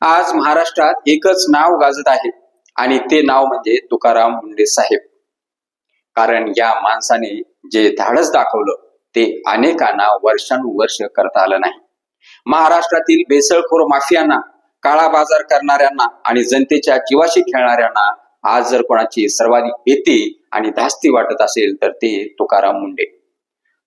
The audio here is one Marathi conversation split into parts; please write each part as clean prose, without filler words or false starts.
आज महाराष्ट्रात एकच नाव गाजत आहे आणि ते नाव म्हणजे तुकाराम मुंडे साहेब. कारण या माणसाने जे धाडस दाखवलं ते अनेकांना वर्षानुवर्ष करता आलं नाही. महाराष्ट्रातील बेसळखोर माफियांना, काळा बाजार करणाऱ्यांना आणि जनतेच्या जीवाशी खेळणाऱ्यांना आज जर कोणाची सर्वाधिक भीती आणि धास्ती वाटत असेल तर ते तुकाराम मुंडे.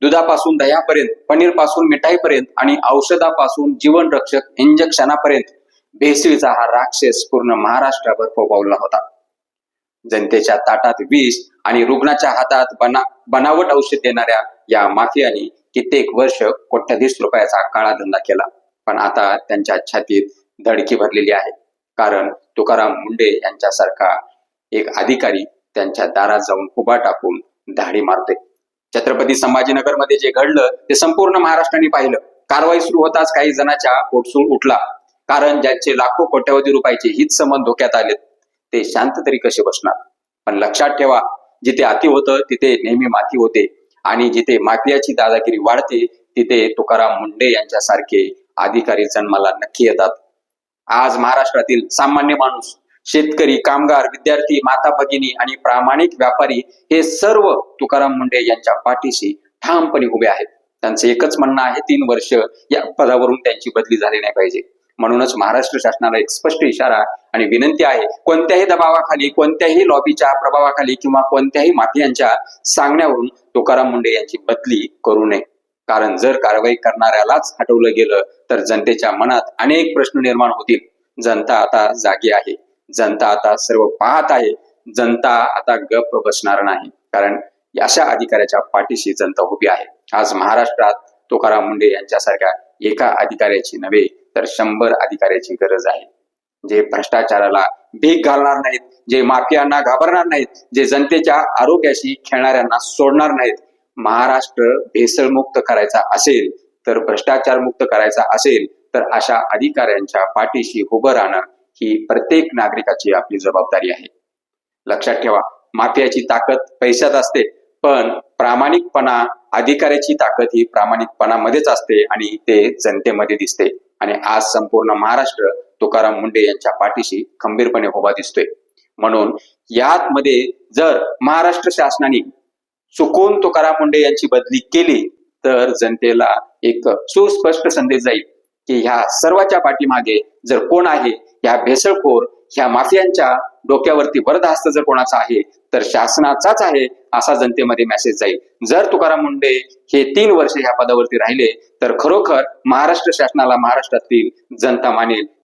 दुधापासून दह्यापर्यंत, पनीरपासून मिठाईपर्यंत आणि औषधापासून जीवन रक्षक इंजेक्शनापर्यंत भेसळीचा हा राक्षस पूर्ण महाराष्ट्रावर फोफावला होता. जनतेच्या ताटात विष आणि रुग्णाच्या हातात बनावट औषध देणाऱ्या या माफियाने कित्येक वर्ष कोट्याधीश रुपयाचा काळा धंदा केला. पण आता त्यांच्या छातीत धडकी भरलेली आहे. कारण तुकाराम मुंडे यांच्यासारखा एक अधिकारी त्यांच्या दारात जाऊन उभा टाकून दाढी मारतोय. छत्रपती संभाजीनगरमध्ये जे घडलं ते संपूर्ण महाराष्ट्राने पाहिलं. कारवाई सुरू होताच काही जणांच्या पोटसूळ उठला. कारण ज्यांचे लाखो कोट्यावधी रुपयाचे हित संबंध धोक्यात आले ते शांत तरी कसे बसणार. पण लक्षात ठेवा, जिथे अति होतं तिथे नेहमी माती होते आणि जिथे माफियाची दादागिरी वाढते तिथे तुकाराम मुंडे यांच्यासारखे अधिकारी जन्माला नक्की येतात. आज महाराष्ट्रातील सामान्य माणूस, शेतकरी, कामगार, विद्यार्थी, माता भगिनी आणि प्रामाणिक व्यापारी हे सर्व तुकाराम मुंडे यांच्या पाठीशी ठामपणे उभे आहेत. त्यांचं एकच म्हणणं आहे, 3 वर्ष या पदावरून त्यांची बदली झाली नाही पाहिजे. म्हणूनच महाराष्ट्र शासनाला एक स्पष्ट इशारा आणि विनंती आहे, कोणत्याही दबावाखाली, कोणत्याही लॉबीच्या प्रभावाखाली किंवा कोणत्याही माफियांच्या सांगण्यावरून तुकाराम मुंडे यांची बदली करू नये. कारण जर कारवाई करणाऱ्यालाच हटवलं गेलं तर जनतेच्या मनात अनेक प्रश्न निर्माण होतील. जनता आता जागी आहे, जनता आता सर्व पाहत आहे, जनता आता गप्प बसणार नाही. कारण अशा अधिकाऱ्याच्या पाठीशी जनता उभी आहे. आज महाराष्ट्रात तुकाराम मुंडे यांच्यासारख्या एका अधिकाऱ्याची नव्हे तर 100 अधिकाऱ्याची गरज आहे. जे भ्रष्टाचाराला भीक घालणार नाहीत, जे माफियांना घाबरणार नाहीत, जे जनतेच्या आरोग्याशी खेळणाऱ्यांना सोडणार नाहीत. महाराष्ट्र भेसळमुक्त करायचा असेल तर, भ्रष्टाचार मुक्त करायचा असेल तर अशा अधिकाऱ्यांच्या पाठीशी उभं राहणं ही प्रत्येक नागरिकाची आपली जबाबदारी आहे. लक्षात ठेवा, माफियाची ताकद पैशात असते, पण प्रामाणिकपणा, अधिकाऱ्याची ताकद ही प्रामाणिकपणामध्येच असते आणि ते जनतेमध्ये दिसते. आणि आज संपूर्ण महाराष्ट्र तुकाराम मुंडे यांच्या पाठीशी खंबीरपणे उभा दिसतोय. म्हणून यामध्ये जर महाराष्ट्र शासनाने चुकून तुकाराम मुंडे यांची बदली केली तर जनतेला एक सुस्पष्ट संदेश जाईल की ह्या सर्वाच्या पाठीमागे जर कोण आहे, ह्या भेसळखोर, ह्या माफियांच्या डोक्यावरती बरदास्त जर कोणाचा आहे तर शासनाचाच आहे, असा जनतेमध्ये मेसेज जाईल. जर तुकाराम मुंडे हे 3 वर्ष ह्या पदावरती राहिले तर खरोखर महाराष्ट्र शासनाला महाराष्ट्रातील जनता मानेल